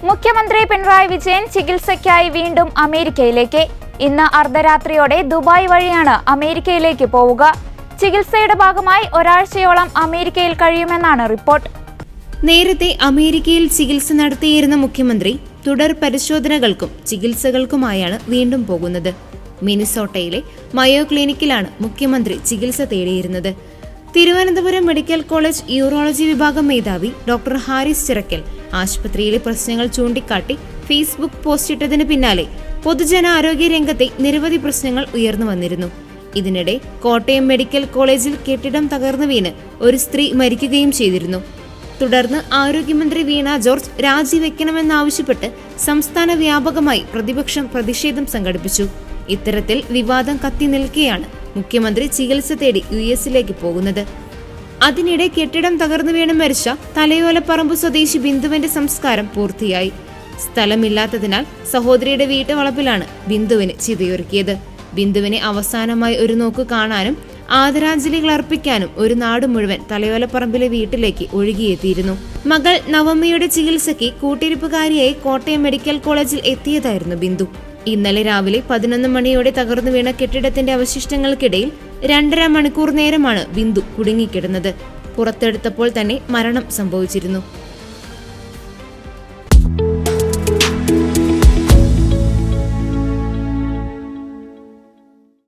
മുഖ്യമന്ത്രി പിണറായി വിജയൻ ചികിത്സയ്ക്കായി വീണ്ടും അമേരിക്കയിലേക്ക്. ഇന്ന് അർദ്ധരാത്രിയോടെ ദുബായ് വഴിയാണ് അമേരിക്കയിലേക്ക് പോവുക. ചികിത്സയുടെ ഭാഗമായി ഒരാഴ്ചയോളം അമേരിക്കയിൽ കഴിയുമെന്നാണ് റിപ്പോർട്ട്. നേരത്തെ അമേരിക്കയിൽ ചികിത്സ നടത്തിയിരുന്ന മുഖ്യമന്ത്രി തുടർ പരിശോധനകൾക്കും ചികിത്സകൾക്കുമായാണ് വീണ്ടും പോകുന്നത്. മിനിസോട്ടയിലെ മയോ ക്ലിനിക്കിലാണ് മുഖ്യമന്ത്രി ചികിത്സ തേടിയിരുന്നത്. തിരുവനന്തപുരം മെഡിക്കൽ കോളേജ് യൂറോളജി വിഭാഗം മേധാവി ഡോക്ടർ ഹാരിസ് ചിറക്കൽ ആശുപത്രിയിലെ പ്രശ്നങ്ങൾ ചൂണ്ടിക്കാട്ടി ഫേസ്ബുക്ക് പോസ്റ്റിട്ടതിന് പിന്നാലെ പൊതുജനാരോഗ്യ രംഗത്തെ നിരവധി പ്രശ്നങ്ങൾ ഉയർന്നു വന്നിരുന്നു. ഇതിനിടെ കോട്ടയം മെഡിക്കൽ കോളേജിൽ കെട്ടിടം തകർന്നു വീണ് ഒരു സ്ത്രീ മരിക്കുകയും ചെയ്തിരുന്നു. തുടർന്ന് ആരോഗ്യമന്ത്രി വീണ ജോർജ് രാജിവെക്കണമെന്നാവശ്യപ്പെട്ട് സംസ്ഥാന വ്യാപകമായി പ്രതിപക്ഷം പ്രതിഷേധം സംഘടിപ്പിച്ചു. ഇത്തരത്തിൽ വിവാദം കത്തി നിൽക്കെയാണ് മുഖ്യമന്ത്രി ചികിത്സ തേടി യുഎസിലേക്ക് പോകുന്നത്. അതിനിടെ കെട്ടിടം തകർന്നു വീണ് മരിച്ച തലയോലപ്പറമ്പ് സ്വദേശി ബിന്ദുവിന്റെ സംസ്കാരം പൂർത്തിയായി. സ്ഥലമില്ലാത്തതിനാൽ സഹോദരിയുടെ വീട്ടുവളപ്പിലാണ് ബിന്ദുവിന് ചിതയൊരുക്കിയത്. ബിന്ദുവിനെ അവസാനമായി ഒരു നോക്ക് കാണാനും ആദരാഞ്ജലികൾ അർപ്പിക്കാനും ഒരു നാട് മുഴുവൻ തലയോലപ്പറമ്പിലെ വീട്ടിലേക്ക് ഒഴുകിയെത്തിയിരുന്നു. മകൾ നവമിയുടെ ചികിത്സയ്ക്ക് കൂട്ടിരിപ്പുകാരിയായി കോട്ടയം മെഡിക്കൽ കോളേജിൽ എത്തിയതായിരുന്നു ബിന്ദു. ഇന്നലെ രാവിലെ 11 മണിയോടെ തകർന്നു വീണ കെട്ടിടത്തിന്റെ അവശിഷ്ടങ്ങൾക്കിടയിൽ 2.5 മണിക്കൂർ നേരമാണ് ബിന്ദു കുടുങ്ങിക്കിടന്നത്. പുറത്തെടുത്തപ്പോൾ തന്നെ മരണം സംഭവിച്ചിരുന്നു.